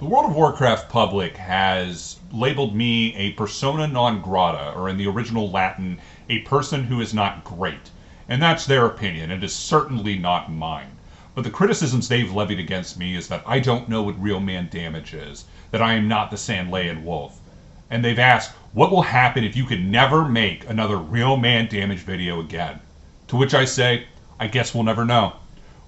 The World of Warcraft public has labeled me a persona non grata, or in the original Latin, a person who is not great. And that's their opinion. It is certainly not mine. But the criticisms they've levied against me is that I don't know what real man damage is, that I am not the Sandlayan wolf. And they've asked, what will happen if you can never make another real man damage video again? To which I say, I guess we'll never know.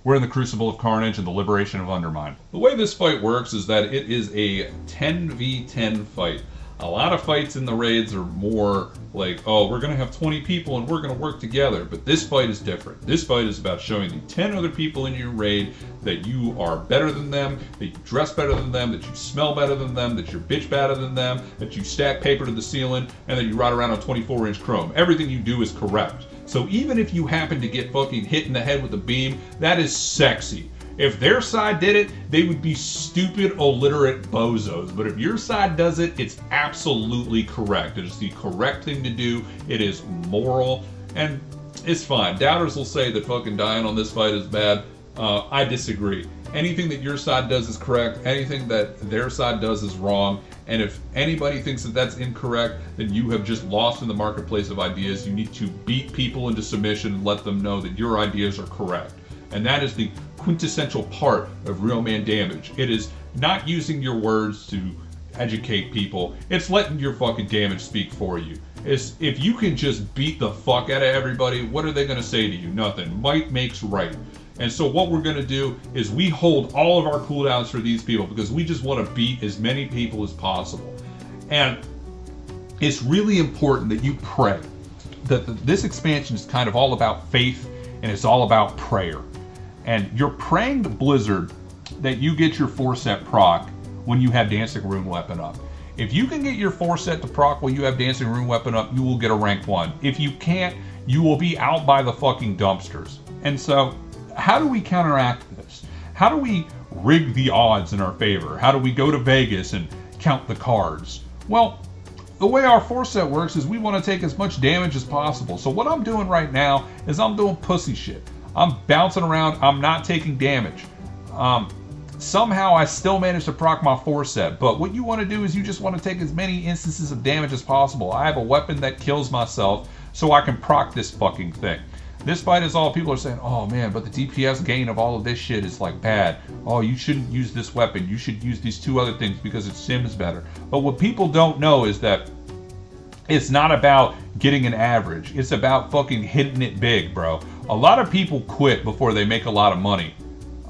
We're in the crucible of Carnage and the liberation of Undermine. The way this fight works is that it is a 10v10 fight. A lot of fights in the raids are more like, oh, we're going to have 20 people and we're going to work together. But this fight is different. This fight is about showing the 10 other people in your raid that you are better than them, that you dress better than them, that you smell better than them, that you're bitch better than them, that you stack paper to the ceiling, and that you ride around on 24-inch chrome. Everything you do is correct. So even if you happen to get fucking hit in the head with a beam, that is sexy. If their side did it, they would be stupid, illiterate bozos. But if your side does it, it's absolutely correct. It is the correct thing to do. It is moral, and it's fine. Doubters will say that fucking dying on this fight is bad. I disagree. Anything that your side does is correct. Anything that their side does is wrong. And if anybody thinks that that's incorrect, then you have just lost in the marketplace of ideas. You need to beat people into submission and let them know that your ideas are correct. And that is the quintessential part of real man damage. It is not using your words to educate people. It's letting your fucking damage speak for you. It's, if you can just beat the fuck out of everybody, what are they going to say to you? Nothing. Might makes right. And so what we're going to do is we hold all of our cooldowns for these people because we just want to beat as many people as possible. And it's really important that you pray. This expansion is kind of all about faith and it's all about prayer. And you're praying to Blizzard that you get your 4-set proc when you have Dancing Rune Weapon up. If you can get your 4-set to proc when you have Dancing Rune Weapon up, you will get a rank 1. If you can't, you will be out by the fucking dumpsters. And so, how do we counteract this? How do we rig the odds in our favor? How do we go to Vegas and count the cards? Well, the way our 4-set works is we want to take as much damage as possible. So what I'm doing right now is I'm doing pussy shit. I'm bouncing around. I'm not taking damage. Somehow I still managed to proc my 4-set. But what you want to do is you just want to take as many instances of damage as possible. I have a weapon that kills myself so I can proc this fucking thing. This fight is all people are saying, oh man, but the DPS gain of all of this shit is like bad. Oh, you shouldn't use this weapon. You should use these 2 other things because it sims better. But what people don't know is that it's not about getting an average. It's about fucking hitting it big, bro. A lot of people quit before they make a lot of money.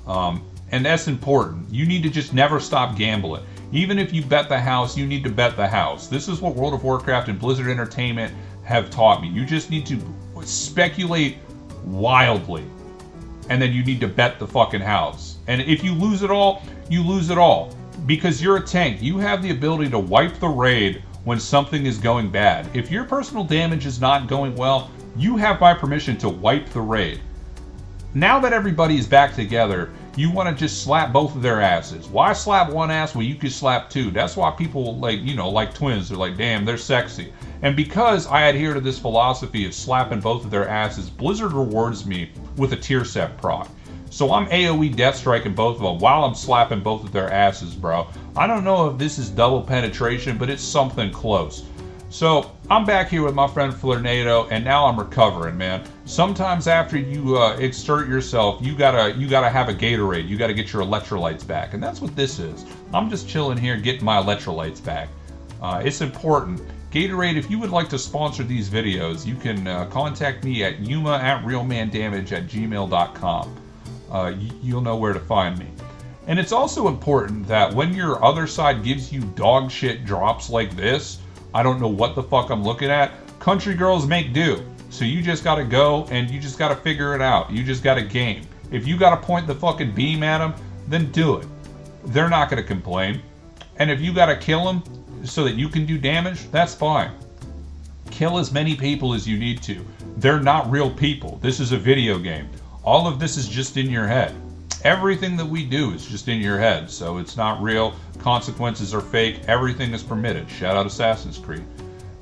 And that's important. You need to just never stop gambling. Even if you bet the house, you need to bet the house. This is what World of Warcraft and Blizzard Entertainment have taught me. You just need to speculate wildly. And then you need to bet the fucking house. And if you lose it all, you lose it all. Because you're a tank. You have the ability to wipe the raid when something is going bad. If your personal damage is not going well, you have my permission to wipe the raid. Now that everybody is back together, you want to just slap both of their asses. Why slap one ass when you could slap 2? That's why people like twins. They're like, damn, they're sexy. And because I adhere to this philosophy of slapping both of their asses, Blizzard rewards me with a tier set proc. So I'm AoE death striking both of them while I'm slapping both of their asses, bro. I don't know if this is double penetration, but it's something close. So I'm back here with my friend Flernado, and now I'm recovering, man. Sometimes after you exert yourself, you gotta have a Gatorade. You gotta get your electrolytes back, and that's what this is. I'm just chilling here getting my electrolytes back. It's important. Gatorade, if you would like to sponsor these videos, you can contact me at yuma@realmandamage@gmail.com. You'll know where to find me. And it's also important that when your other side gives you dog shit drops like this, I don't know what the fuck I'm looking at, country girls make do. So you just gotta go and you just gotta figure it out. You just gotta game. If you gotta point the fucking beam at them, then do it. They're not gonna complain. And if you gotta kill them so that you can do damage, that's fine. Kill as many people as you need to. They're not real people. This is a video game. All of this is just in your head. Everything that we do is just in your head, so it's not real. Consequences are fake. Everything is permitted. Shout out Assassin's Creed.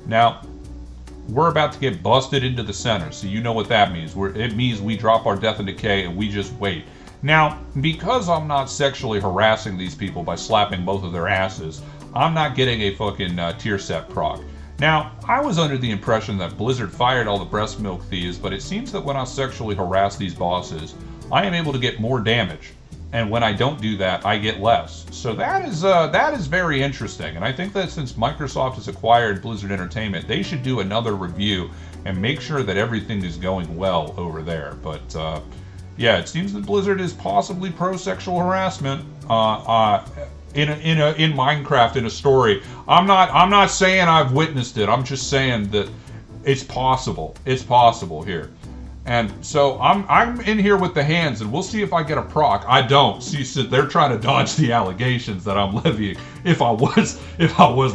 Now, we're about to get busted into the center, so you know what that means. It means we drop our Death and Decay and we just wait. Now, because I'm not sexually harassing these people by slapping both of their asses, I'm not getting a fucking tier set proc. Now, I was under the impression that Blizzard fired all the breast milk thieves, but it seems that when I sexually harass these bosses, I am able to get more damage. And when I don't do that, I get less. So that is very interesting. And I think that since Microsoft has acquired Blizzard Entertainment, they should do another review and make sure that everything is going well over there. But yeah, it seems that Blizzard is possibly pro-sexual harassment in Minecraft in a story. I'm not saying I've witnessed it. I'm just saying that it's possible. It's possible here. And so I'm in here with the hands, and we'll see if I get a proc. I don't. See, so they're trying to dodge the allegations that I'm levying. If I was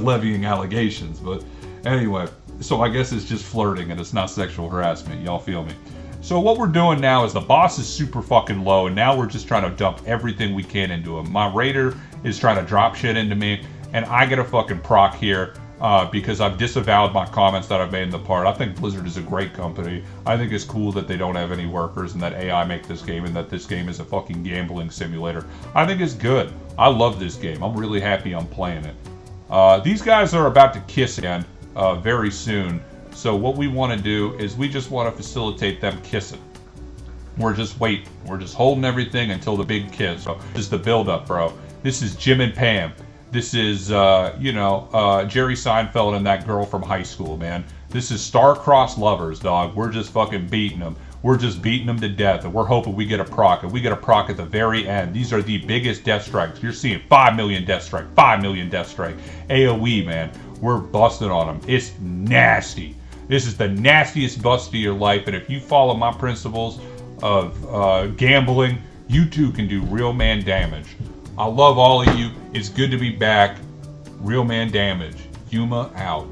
levying allegations, but anyway. So I guess it's just flirting, and it's not sexual harassment. Y'all feel me? So what we're doing now is the boss is super fucking low, and now we're just trying to dump everything we can into him. My raider is trying to drop shit into me, and I get a fucking proc here. Because I've disavowed my comments that I've made in the part. I think Blizzard is a great company. I think it's cool that they don't have any workers and that AI make this game and that this game is a fucking gambling simulator. I think it's good. I love this game. I'm really happy I'm playing it. These guys are about to kiss again very soon. So what we want to do is we just want to facilitate them kissing. We're just waiting. We're just holding everything until the big kiss. So just the build up, bro. This is Jim and Pam. This is, Jerry Seinfeld and that girl from high school, man. This is star-crossed lovers, dog. We're just fucking beating them. We're just beating them to death, and we're hoping we get a proc. And we get a proc at the very end. These are the biggest death strikes. You're seeing 5 million death strike, 5 million death strike. AoE, man. We're busting on them. It's nasty. This is the nastiest bust of your life, and if you follow my principles of gambling, you too can do real man damage. I love all of you. It's good to be back. Real man damage. Yuma out.